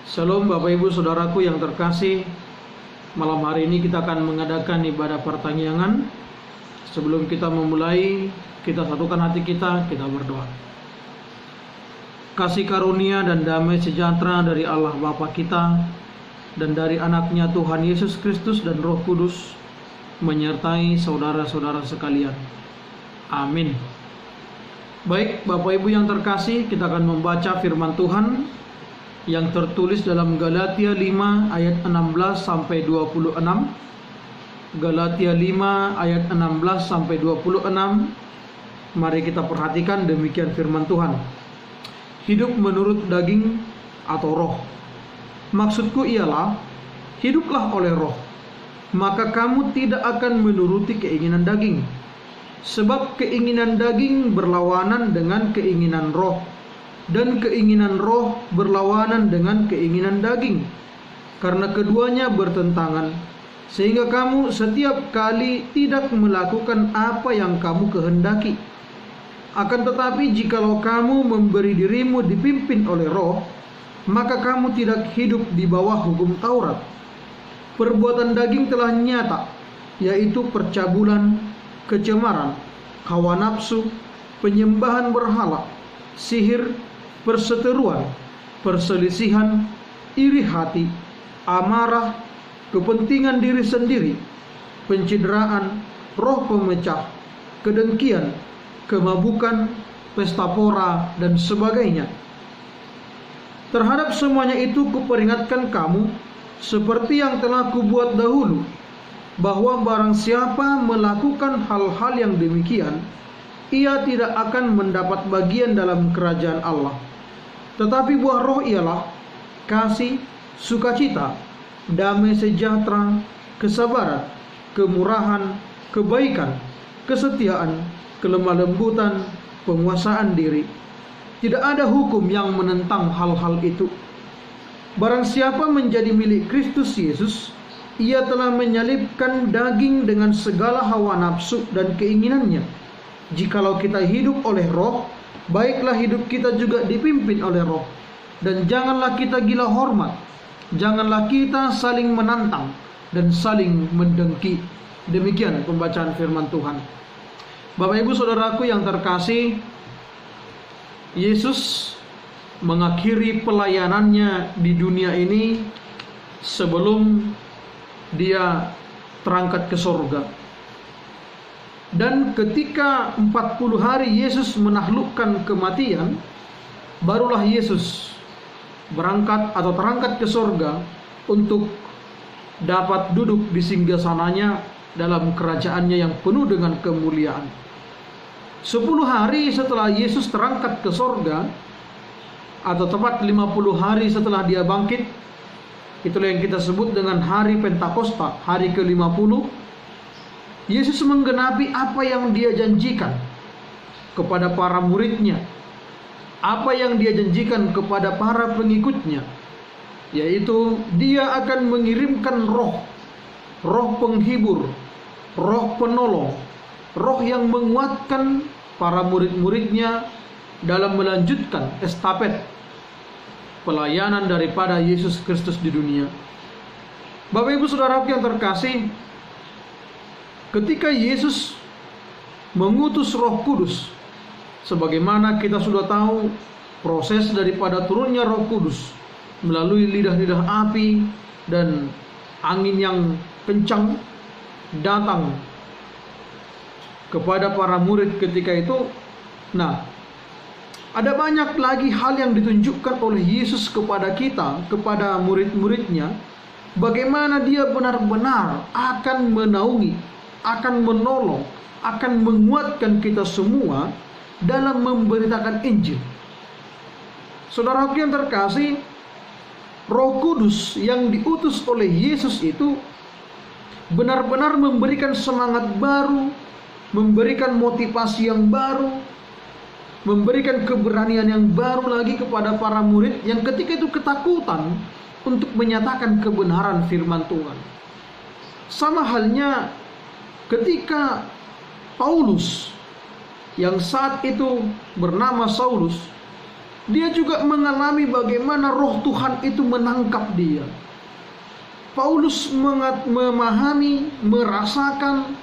Shalom Bapak Ibu Saudaraku yang terkasih. Malam hari ini kita akan mengadakan ibadah pertanggihan. Sebelum kita memulai, kita satukan hati kita berdoa. Kasih karunia dan damai sejahtera dari Allah Bapa kita dan dari anaknya Tuhan Yesus Kristus dan Roh Kudus menyertai saudara-saudara sekalian. Amin. Baik Bapak Ibu yang terkasih, kita akan membaca firman Tuhan yang tertulis dalam Galatia 5 ayat 16 sampai 26. Galatia 5 ayat 16 sampai 26. Mari kita perhatikan demikian firman Tuhan. Hidup menurut daging atau roh. Maksudku ialah, hiduplah oleh roh, maka kamu tidak akan menuruti keinginan daging. Sebab keinginan daging berlawanan dengan keinginan roh, dan keinginan roh berlawanan dengan keinginan daging, karena keduanya bertentangan, sehingga kamu setiap kali tidak melakukan apa yang kamu kehendaki. Akan tetapi jikalau kamu memberi dirimu dipimpin oleh roh, maka kamu tidak hidup di bawah hukum Taurat. Perbuatan daging telah nyata, yaitu percabulan, kecemaran, hawa nafsu, penyembahan berhala, sihir, perseteruan, perselisihan, iri hati, amarah, kepentingan diri sendiri, pencideraan, roh pemecah, kedengkian, kemabukan, pesta pora, dan sebagainya. Terhadap semuanya itu kuperingatkan kamu, seperti yang telah kubuat dahulu, bahwa barang siapa melakukan hal-hal yang demikian, ia tidak akan mendapat bagian dalam kerajaan Allah. Tetapi buah roh ialah kasih, sukacita, damai sejahtera, kesabaran, kemurahan, kebaikan, kesetiaan, kelemah lembutan, penguasaan diri. Tidak ada hukum yang menentang hal-hal itu. Barang siapa menjadi milik Kristus Yesus, ia telah menyalibkan daging dengan segala hawa nafsu dan keinginannya. Jikalau kita hidup oleh roh, baiklah hidup kita juga dipimpin oleh roh. Dan janganlah kita gila hormat, janganlah kita saling menantang dan saling mendengki. Demikian pembacaan firman Tuhan. Bapak Ibu Saudaraku yang terkasih, Yesus mengakhiri pelayanannya di dunia ini sebelum dia terangkat ke surga. Dan ketika 40 hari Yesus menaklukkan kematian, barulah Yesus berangkat atau terangkat ke surga untuk dapat duduk di singgasananya dalam kerajaannya yang penuh dengan kemuliaan. 10 hari setelah Yesus terangkat ke surga, atau tepat 50 hari setelah dia bangkit, itulah yang kita sebut dengan hari Pentakosta, hari ke-50. Yesus menggenapi apa yang dia janjikan kepada para muridnya, apa yang dia janjikan kepada para pengikutnya, yaitu dia akan mengirimkan roh, roh penghibur, roh penolong, roh yang menguatkan para murid-muridnya dalam melanjutkan estafet pelayanan daripada Yesus Kristus di dunia. Bapak Ibu Saudaraku yang terkasih, ketika Yesus mengutus Roh Kudus, sebagaimana kita sudah tahu proses daripada turunnya Roh Kudus melalui lidah-lidah api dan angin yang kencang datang kepada para murid ketika itu. Nah, ada banyak lagi hal yang ditunjukkan oleh Yesus kepada kita, kepada murid-muridnya, bagaimana dia benar-benar akan menaungi, akan menolong, akan menguatkan kita semua dalam memberitakan Injil. Saudaraku yang terkasih, Roh Kudus yang diutus oleh Yesus itu benar-benar memberikan semangat baru, memberikan motivasi yang baru, memberikan keberanian yang baru lagi kepada para murid yang ketika itu ketakutan untuk menyatakan kebenaran firman Tuhan. Sama halnya ketika Paulus yang saat itu bernama Saulus dia juga mengalami bagaimana roh Tuhan itu menangkap dia. Paulus memahami, merasakan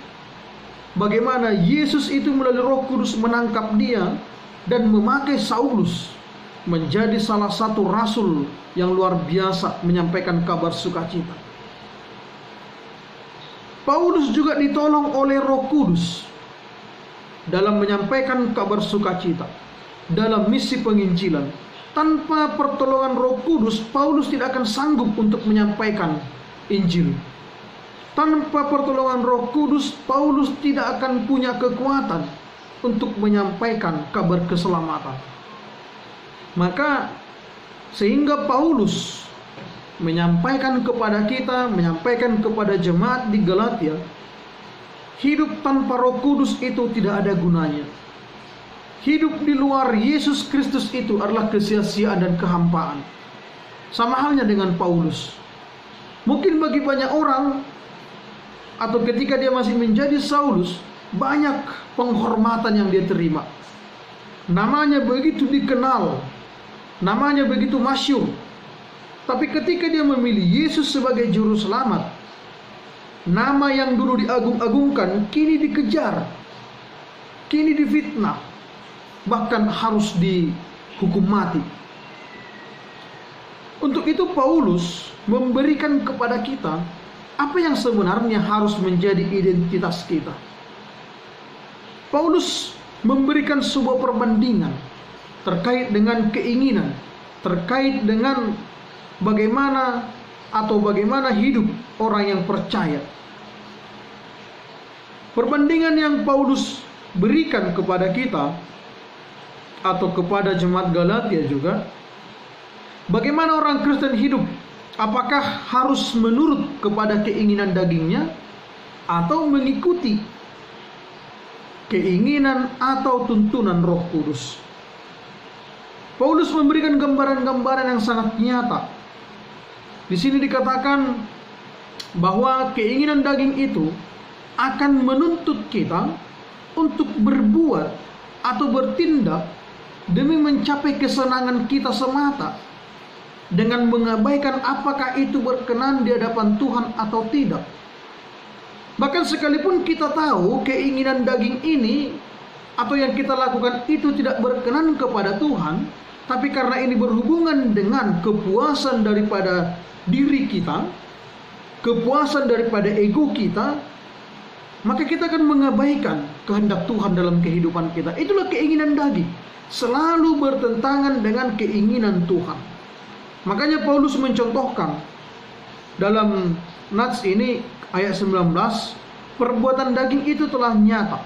bagaimana Yesus itu melalui Roh Kudus menangkap dia dan memakai Saulus menjadi salah satu rasul yang luar biasa menyampaikan kabar sukacita. Paulus juga ditolong oleh Roh Kudus dalam menyampaikan kabar sukacita dalam misi penginjilan. Tanpa pertolongan Roh Kudus, Paulus tidak akan sanggup untuk menyampaikan Injil. Tanpa pertolongan Roh Kudus, Paulus tidak akan punya kekuatan untuk menyampaikan kabar keselamatan. Maka sehingga Paulus menyampaikan kepada kita, menyampaikan kepada jemaat di Galatia, hidup tanpa Roh Kudus itu tidak ada gunanya. Hidup di luar Yesus Kristus itu adalah kesia-siaan dan kehampaan. Sama halnya dengan Paulus. Mungkin bagi banyak orang, atau ketika dia masih menjadi Saulus, banyak penghormatan yang dia terima. Namanya begitu dikenal, namanya begitu masyhur. Tapi ketika dia memilih Yesus sebagai juru selamat, nama yang dulu diagung-agungkan kini dikejar, kini difitnah, bahkan harus dihukum mati. Untuk itu Paulus memberikan kepada kita apa yang sebenarnya harus menjadi identitas kita. Paulus memberikan sebuah perbandingan terkait dengan keinginan, terkait dengan bagaimana hidup orang yang percaya. Perbandingan yang Paulus berikan kepada kita atau kepada jemaat Galatia juga, bagaimana orang Kristen hidup. Apakah harus menurut kepada keinginan dagingnya atau mengikuti keinginan atau tuntunan Roh Kudus? Paulus memberikan gambaran-gambaran yang sangat nyata. Di sini dikatakan bahwa keinginan daging itu akan menuntut kita untuk berbuat atau bertindak demi mencapai kesenangan kita semata, dengan mengabaikan apakah itu berkenan di hadapan Tuhan atau tidak. Bahkan sekalipun kita tahu keinginan daging ini atau yang kita lakukan itu tidak berkenan kepada Tuhan, tapi karena ini berhubungan dengan kepuasan daripada diri kita, kepuasan daripada ego kita, maka kita akan mengabaikan kehendak Tuhan dalam kehidupan kita. Itulah keinginan daging, selalu bertentangan dengan keinginan Tuhan. Makanya Paulus mencontohkan dalam nats ini ayat 19, perbuatan daging itu telah nyata: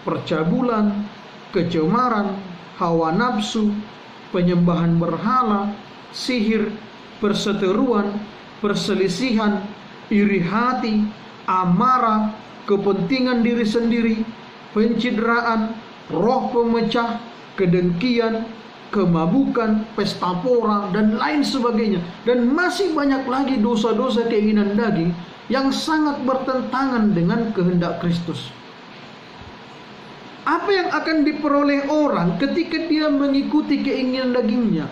percabulan, kecemaran, hawa nafsu, penyembahan berhala, sihir, perseteruan, perselisihan, iri hati, amarah, kepentingan diri sendiri, pencideraan, roh pemecah, kedengkian, kemabukan, pesta pora, dan lain sebagainya. Dan masih banyak lagi dosa-dosa keinginan daging yang sangat bertentangan dengan kehendak Kristus. Apa yang akan diperoleh orang ketika dia mengikuti keinginan dagingnya?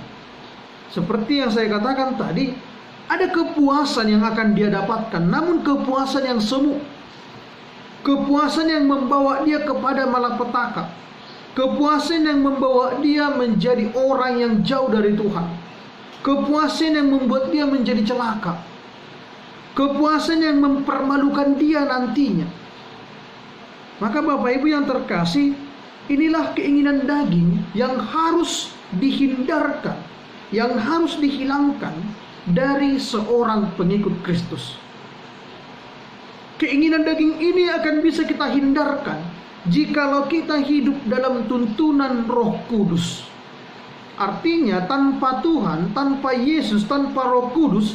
Seperti yang saya katakan tadi, ada kepuasan yang akan dia dapatkan, namun kepuasan yang semu, kepuasan yang membawa dia kepada malapetaka, kepuasan yang membawa dia menjadi orang yang jauh dari Tuhan, kepuasan yang membuat dia menjadi celaka, kepuasan yang mempermalukan dia nantinya. Maka Bapak Ibu yang terkasih, inilah keinginan daging yang harus dihindarkan, yang harus dihilangkan dari seorang pengikut Kristus. Keinginan daging ini akan bisa kita hindarkan jikalau kita hidup dalam tuntunan Roh Kudus. Artinya tanpa Tuhan, tanpa Yesus, tanpa Roh Kudus,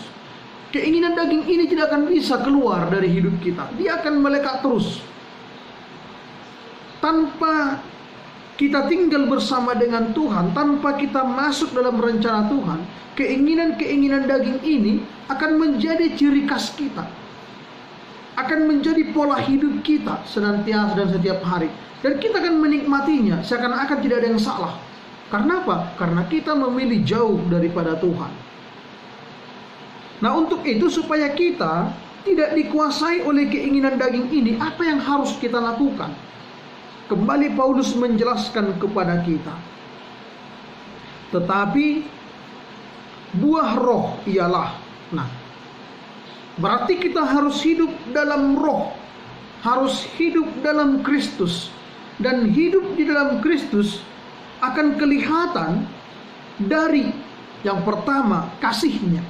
keinginan daging ini tidak akan bisa keluar dari hidup kita. Dia akan melekat terus. Tanpa kita tinggal bersama dengan Tuhan, tanpa kita masuk dalam rencana Tuhan, keinginan-keinginan daging ini akan menjadi ciri khas kita, akan menjadi pola hidup kita senantiasa dan setiap hari. Dan kita akan menikmatinya seakan-akan tidak ada yang salah. Karena apa? Karena kita memilih jauh daripada Tuhan. Nah, untuk itu supaya kita tidak dikuasai oleh keinginan daging ini, apa yang harus kita lakukan? Kembali Paulus menjelaskan kepada kita. Tetapi buah roh ialah, nah, berarti kita harus hidup dalam roh, harus hidup dalam Kristus. Dan hidup di dalam Kristus akan kelihatan dari yang pertama, kasihnya.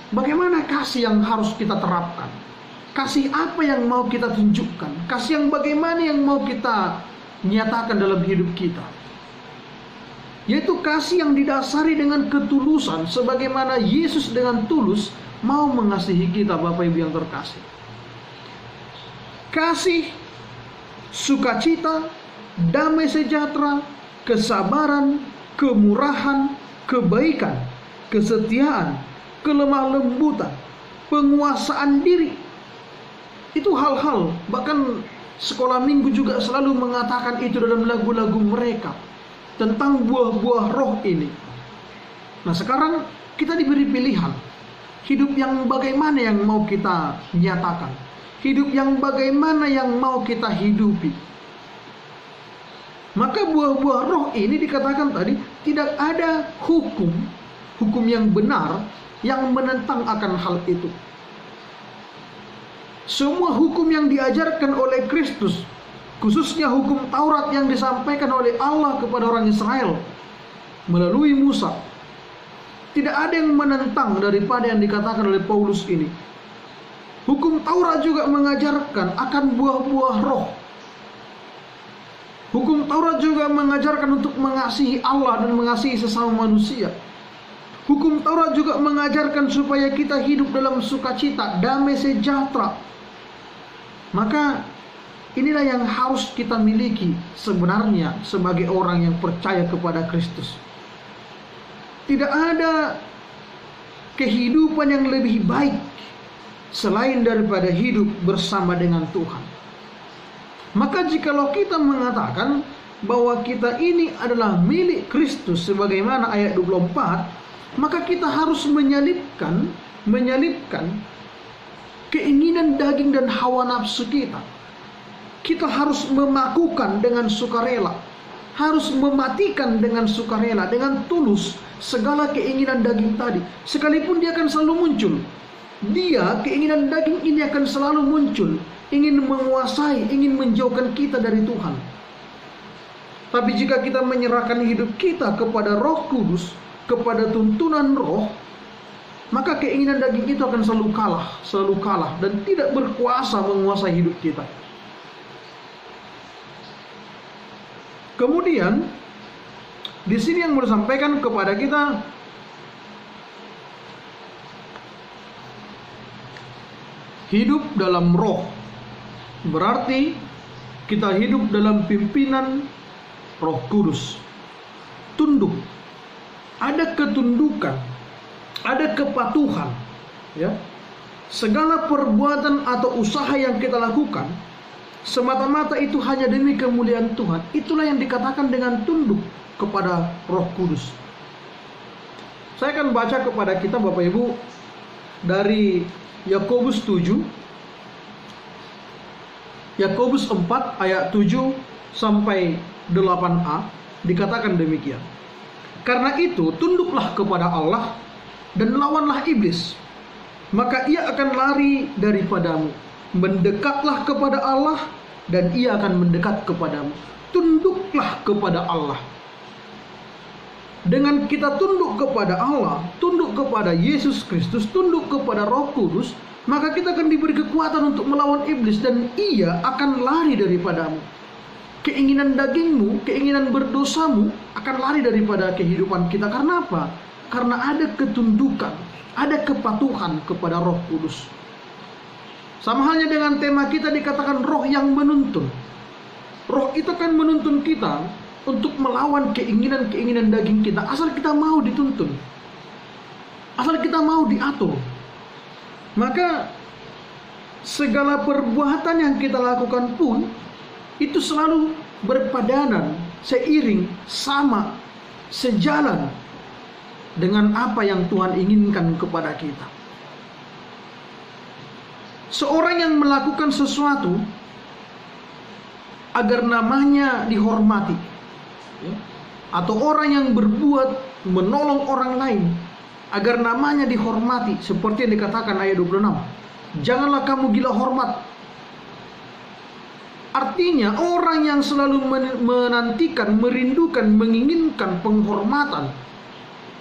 Bagaimana kasih yang harus kita terapkan? Kasih apa yang mau kita tunjukkan? Kasih yang bagaimana yang mau kita nyatakan dalam hidup kita? Yaitu kasih yang didasari dengan ketulusan, sebagaimana Yesus dengan tulus mau mengasihi kita, Bapak Ibu yang terkasih. Kasih, sukacita, damai sejahtera, kesabaran, kemurahan, kebaikan, kesetiaan, kelemah lembutan, penguasaan diri. Itu hal-hal, bahkan sekolah minggu juga selalu mengatakan itu dalam lagu-lagu mereka tentang buah-buah roh ini. Nah, sekarang kita diberi pilihan, hidup yang bagaimana yang mau kita nyatakan, hidup yang bagaimana yang mau kita hidupi. Maka buah-buah roh ini dikatakan tadi tidak ada hukum yang benar yang menentang akan hal itu. Semua hukum yang diajarkan oleh Kristus, khususnya hukum Taurat yang disampaikan oleh Allah kepada orang Israel melalui Musa, tidak ada yang menentang daripada yang dikatakan oleh Paulus ini. Hukum Taurat juga mengajarkan akan buah-buah roh. Hukum Taurat juga mengajarkan untuk mengasihi Allah dan mengasihi sesama manusia. Hukum Taurat juga mengajarkan supaya kita hidup dalam sukacita, damai sejahtera. Maka inilah yang harus kita miliki sebenarnya sebagai orang yang percaya kepada Kristus. Tidak ada kehidupan yang lebih baik selain daripada hidup bersama dengan Tuhan. Maka jikalau kita mengatakan bahwa kita ini adalah milik Kristus sebagaimana ayat 24, maka kita harus menyalipkan keinginan daging dan hawa nafsu kita. Kita harus memakukan dengan sukarela, harus mematikan dengan sukarela, dengan tulus segala keinginan daging tadi. Sekalipun dia akan selalu muncul, keinginan daging ini akan selalu muncul, ingin menguasai, ingin menjauhkan kita dari Tuhan. Tapi jika kita menyerahkan hidup kita kepada Roh Kudus, kepada tuntunan Roh, maka keinginan daging itu akan selalu kalah dan tidak berkuasa menguasai hidup kita. Kemudian di sini yang mau disampaikan kepada kita, hidup dalam Roh berarti kita hidup dalam pimpinan Roh Kudus. Tunduk, ada ketundukan, ada kepatuhan, ya. Segala perbuatan atau usaha yang kita lakukan semata-mata itu hanya demi kemuliaan Tuhan. Itulah yang dikatakan dengan tunduk kepada Roh Kudus. Saya akan baca kepada kita Bapak Ibu dari Yakobus 7, Yakobus 4 ayat 7 sampai 8a, dikatakan demikian. Karena itu tunduklah kepada Allah dan lawanlah iblis, maka ia akan lari daripadamu. Mendekatlah kepada Allah dan ia akan mendekat kepadamu. Tunduklah kepada Allah. Dengan kita tunduk kepada Allah, tunduk kepada Yesus Kristus, tunduk kepada Roh Kudus, maka kita akan diberi kekuatan untuk melawan iblis dan ia akan lari daripadamu. Keinginan dagingmu, keinginan berdosamu akan lari daripada kehidupan kita. Karena apa? Karena ada ketundukan, ada kepatuhan kepada Roh Kudus. Sama halnya dengan tema kita dikatakan roh yang menuntun. Roh itu kan menuntun kita untuk melawan keinginan-keinginan daging kita, asal kita mau dituntun, asal kita mau diatur. Maka segala perbuatan yang kita lakukan pun itu selalu berpadanan, seiring, sama sejalan dengan apa yang Tuhan inginkan kepada kita. Seorang yang melakukan sesuatu agar namanya dihormati, ya, atau orang yang berbuat menolong orang lain agar namanya dihormati, seperti yang dikatakan ayat 26, janganlah kamu gila hormat. Artinya orang yang selalu menantikan, merindukan, menginginkan penghormatan,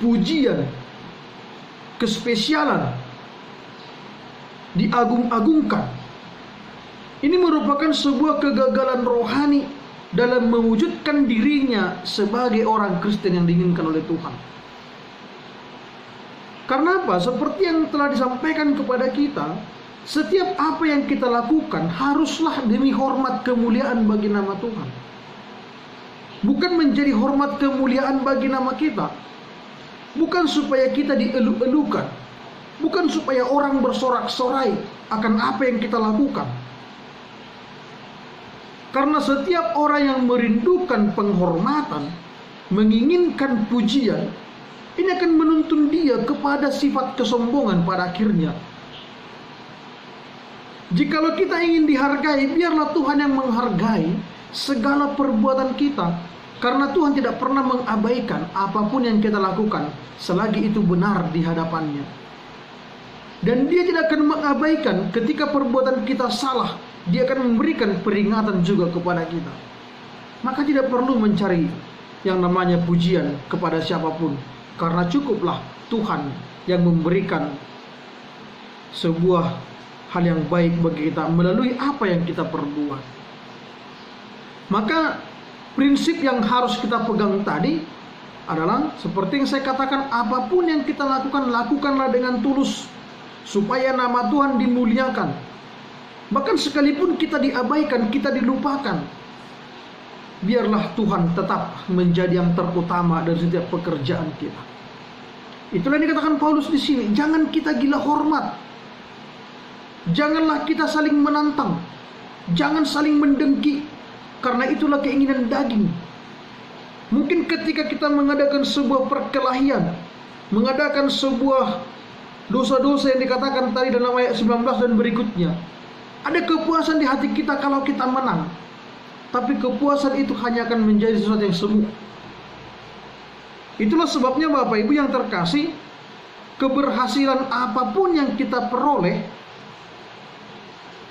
pujian, kespesialan, diagung-agungkan, ini merupakan sebuah kegagalan rohani dalam mewujudkan dirinya sebagai orang Kristen yang diinginkan oleh Tuhan. Karena apa? Seperti yang telah disampaikan kepada kita, setiap apa yang kita lakukan haruslah demi hormat kemuliaan bagi nama Tuhan. Bukan menjadi hormat kemuliaan bagi nama kita. Bukan supaya kita dieluk-elukan. Bukan supaya orang bersorak-sorai akan apa yang kita lakukan. Karena setiap orang yang merindukan penghormatan, menginginkan pujian, ini akan menuntun dia kepada sifat kesombongan pada akhirnya. Jikalau kita ingin dihargai, biarlah Tuhan yang menghargai segala perbuatan kita. Karena Tuhan tidak pernah mengabaikan apapun yang kita lakukan selagi itu benar di hadapannya. Dan Dia tidak akan mengabaikan ketika perbuatan kita salah. Dia akan memberikan peringatan juga kepada kita. Maka tidak perlu mencari yang namanya pujian kepada siapapun, karena cukuplah Tuhan yang memberikan sebuah hal yang baik bagi kita melalui apa yang kita perbuat. Maka prinsip yang harus kita pegang tadi adalah seperti yang saya katakan, apapun yang kita lakukan, lakukanlah dengan tulus supaya nama Tuhan dimuliakan. Bahkan sekalipun kita diabaikan, kita dilupakan, biarlah Tuhan tetap menjadi yang terutama dari setiap pekerjaan kita. Itulah yang dikatakan Paulus di sini. Jangan kita gila hormat. Janganlah kita saling menantang. Jangan saling mendengki. Karena itulah keinginan daging. Mungkin ketika kita mengadakan sebuah perkelahian, mengadakan sebuah dosa-dosa yang dikatakan tadi dalam ayat 19 dan berikutnya, ada kepuasan di hati kita kalau kita menang. Tapi kepuasan itu hanya akan menjadi sesuatu yang semu. Itulah sebabnya Bapak Ibu yang terkasih, keberhasilan apapun yang kita peroleh,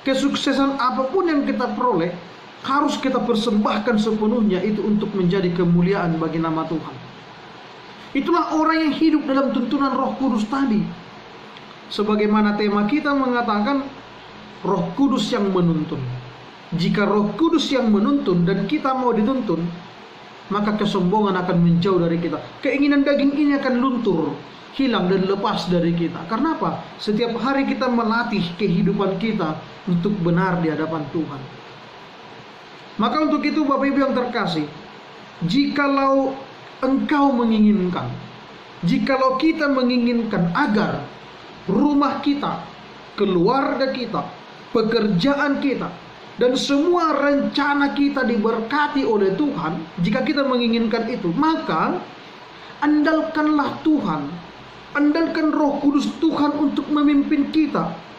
kesuksesan apapun yang kita peroleh, harus kita persembahkan sepenuhnya itu untuk menjadi kemuliaan bagi nama Tuhan. Itulah orang yang hidup dalam tuntunan Roh Kudus tadi. Sebagaimana tema kita mengatakan, Roh Kudus yang menuntun. Jika Roh Kudus yang menuntun dan kita mau dituntun, maka kesombongan akan menjauh dari kita. Keinginan daging ini akan luntur, hilang dan lepas dari kita. Karena apa? Setiap hari kita melatih kehidupan kita untuk benar di hadapan Tuhan. Maka untuk itu Bapak Ibu yang terkasih, jikalau engkau menginginkan, jikalau kita menginginkan agar rumah kita, keluarga kita, pekerjaan kita, dan semua rencana kita diberkati oleh Tuhan, jika kita menginginkan itu, maka andalkanlah Tuhan, andalkan Roh Kudus Tuhan untuk memimpin kita.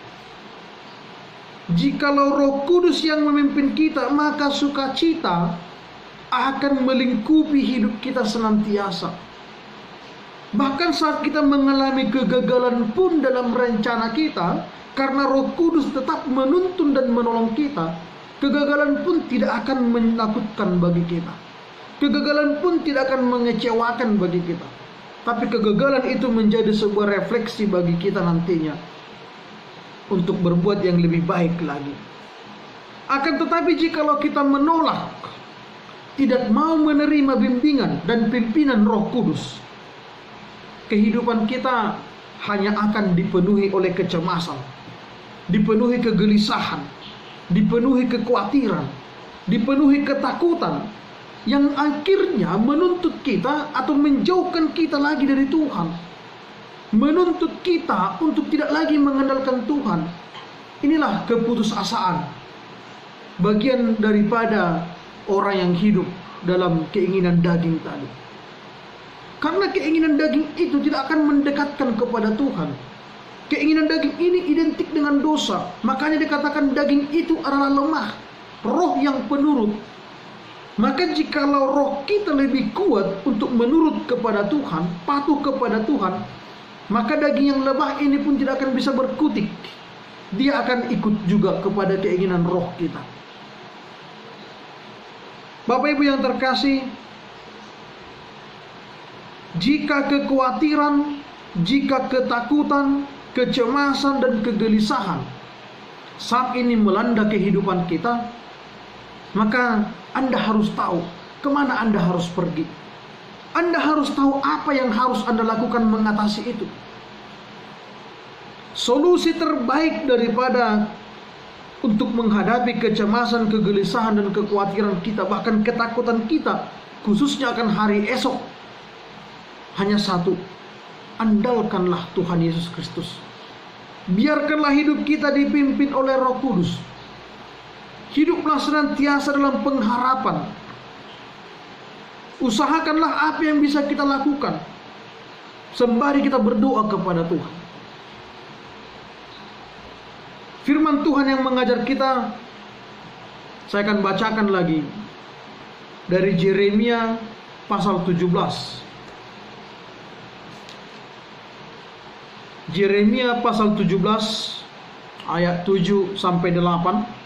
Jikalau Roh Kudus yang memimpin kita, maka sukacita akan melingkupi hidup kita senantiasa. Bahkan saat kita mengalami kegagalan pun dalam rencana kita, karena Roh Kudus tetap menuntun dan menolong kita, kegagalan pun tidak akan menakutkan bagi kita. Kegagalan pun tidak akan mengecewakan bagi kita. Tapi kegagalan itu menjadi sebuah refleksi bagi kita nantinya untuk berbuat yang lebih baik lagi. Akan tetapi jikalau kita menolak, tidak mau menerima bimbingan dan pimpinan Roh Kudus, kehidupan kita hanya akan dipenuhi oleh kecemasan, dipenuhi kegelisahan, dipenuhi kekhawatiran, dipenuhi ketakutan, yang akhirnya menuntut kita atau menjauhkan kita lagi dari Tuhan, menuntut kita untuk tidak lagi mengandalkan Tuhan. Inilah keputusasaan, bagian daripada orang yang hidup dalam keinginan daging tadi. Karena keinginan daging itu tidak akan mendekatkan kepada Tuhan. Keinginan daging ini identik dengan dosa. Makanya dikatakan daging itu adalah lemah, roh yang penurut. Maka jikalau roh kita lebih kuat untuk menurut kepada Tuhan, patuh kepada Tuhan, maka daging yang lemah ini pun tidak akan bisa berkutik. Dia akan ikut juga kepada keinginan roh kita. Bapak Ibu yang terkasih, jika kekhawatiran, jika ketakutan, kecemasan dan kegelisahan saat ini melanda kehidupan kita, maka Anda harus tahu kemana Anda harus pergi. Anda harus tahu apa yang harus Anda lakukan mengatasi itu. Solusi terbaik daripada untuk menghadapi kecemasan, kegelisahan dan kekhawatiran kita, bahkan ketakutan kita, khususnya akan hari esok, hanya satu: andalkanlah Tuhan Yesus Kristus. Biarkanlah hidup kita dipimpin oleh Roh Kudus. Hiduplah senantiasa dalam pengharapan. Usahakanlah apa yang bisa kita lakukan sembari kita berdoa kepada Tuhan. Firman Tuhan yang mengajar kita, saya akan bacakan lagi dari Yeremia pasal 17. Yeremia pasal 17 ayat 7 sampai 8.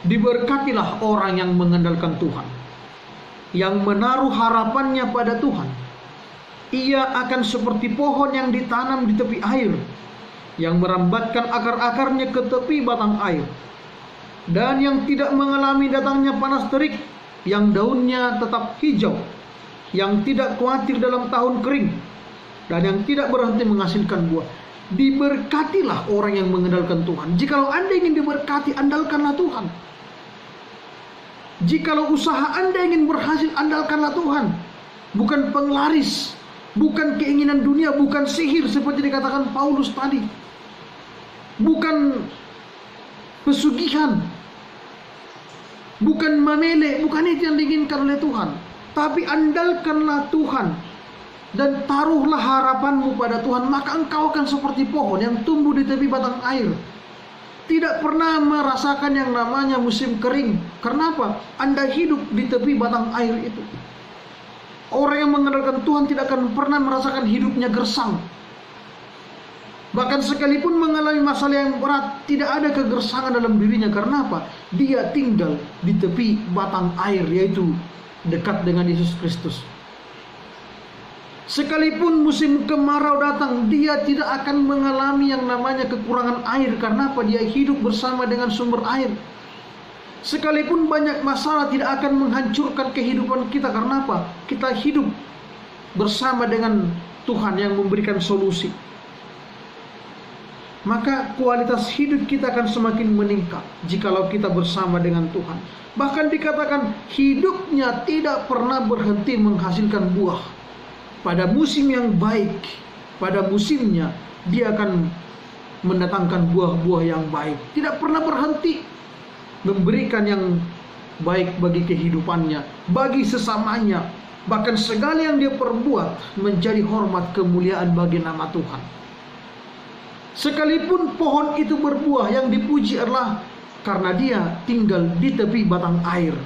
Diberkatilah orang yang mengandalkan Tuhan, yang menaruh harapannya pada Tuhan. Ia akan seperti pohon yang ditanam di tepi air, yang merambatkan akar-akarnya ke tepi batang air, dan yang tidak mengalami datangnya panas terik, yang daunnya tetap hijau, yang tidak khawatir dalam tahun kering, dan yang tidak berhenti menghasilkan buah. Diberkatilah orang yang mengandalkan Tuhan. Jikalau Anda ingin diberkati, andalkanlah Tuhan. Jikalau usaha Anda ingin berhasil, andalkanlah Tuhan. Bukan penglaris, bukan keinginan dunia, bukan sihir seperti dikatakan Paulus tadi, bukan pesugihan, bukan mamele, bukan itu yang diinginkan oleh Tuhan. Tapi andalkanlah Tuhan dan taruhlah harapanmu pada Tuhan, maka engkau akan seperti pohon yang tumbuh di tepi batang air, tidak pernah merasakan yang namanya musim kering. Kenapa? Anda hidup di tepi batang air itu. Orang yang mengandalkan Tuhan tidak akan pernah merasakan hidupnya gersang. Bahkan sekalipun mengalami masalah yang berat, tidak ada kegersangan dalam dirinya. Karena apa? Dia tinggal di tepi batang air, yaitu dekat dengan Yesus Kristus. Sekalipun musim kemarau datang, dia tidak akan mengalami yang namanya kekurangan air. Karena apa? Dia hidup bersama dengan sumber air. Sekalipun banyak masalah, tidak akan menghancurkan kehidupan kita. Karena apa? Kita hidup bersama dengan Tuhan yang memberikan solusi. Maka kualitas hidup kita akan semakin meningkat jikalau kita bersama dengan Tuhan. Bahkan dikatakan hidupnya tidak pernah berhenti menghasilkan buah. Pada musim yang baik, pada musimnya dia akan mendatangkan buah-buah yang baik. Tidak pernah berhenti memberikan yang baik bagi kehidupannya, bagi sesamanya. Bahkan segala yang dia perbuat menjadi hormat kemuliaan bagi nama Tuhan. Sekalipun pohon itu berbuah, yang dipuji adalah karena dia tinggal di tepi batang air.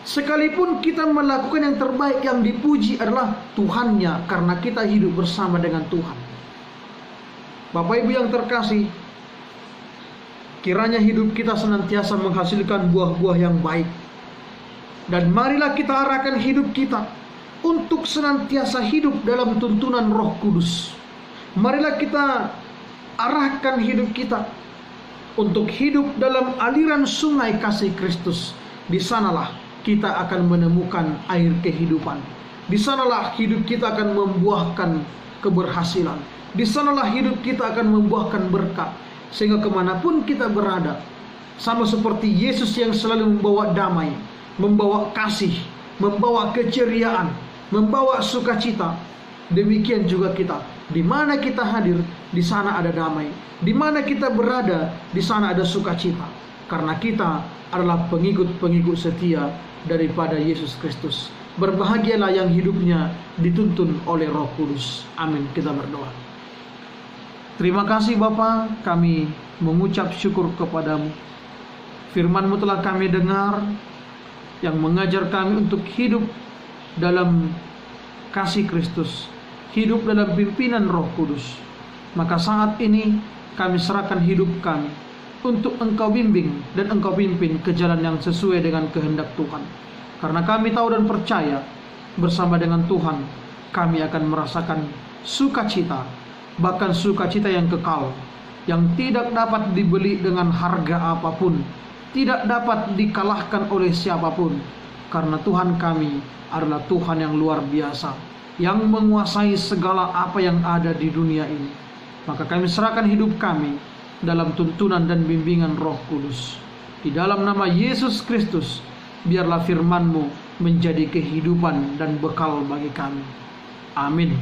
Sekalipun kita melakukan yang terbaik, yang dipuji adalah Tuhannya karena kita hidup bersama dengan Tuhan. Bapak Ibu yang terkasih, kiranya hidup kita senantiasa menghasilkan buah-buah yang baik. Dan marilah kita arahkan hidup kita untuk senantiasa hidup dalam tuntunan Roh Kudus. Marilah kita arahkan hidup kita untuk hidup dalam aliran sungai kasih Kristus. Di sanalah kita akan menemukan air kehidupan. Di sanalah hidup kita akan membuahkan keberhasilan. Di sanalah hidup kita akan membuahkan berkat. Sehingga kemanapun kita berada, sama seperti Yesus yang selalu membawa damai, membawa kasih, membawa keceriaan, membawa sukacita, demikian juga kita. Di mana kita hadir, di sana ada damai. Di mana kita berada, di sana ada sukacita. Karena kita adalah pengikut-pengikut setia daripada Yesus Kristus. Berbahagialah yang hidupnya dituntun oleh Roh Kudus. Amin. Kita berdoa. Terima kasih Bapa, kami mengucap syukur kepadamu. Firman-Mu telah kami dengar, yang mengajar kami untuk hidup dalam kasih Kristus, hidup dalam pimpinan Roh Kudus. Maka saat ini kami serahkan hidup kami untuk Engkau bimbing dan Engkau pimpin ke jalan yang sesuai dengan kehendak Tuhan. Karena kami tahu dan percaya bersama dengan Tuhan kami akan merasakan sukacita, bahkan sukacita yang kekal, yang tidak dapat dibeli dengan harga apapun, tidak dapat dikalahkan oleh siapapun. Karena Tuhan kami adalah Tuhan yang luar biasa, yang menguasai segala apa yang ada di dunia ini. Maka kami serahkan hidup kami dalam tuntunan dan bimbingan Roh Kudus. Di dalam nama Yesus Kristus, biarlah firman-Mu menjadi kehidupan dan bekal bagi kami. Amin.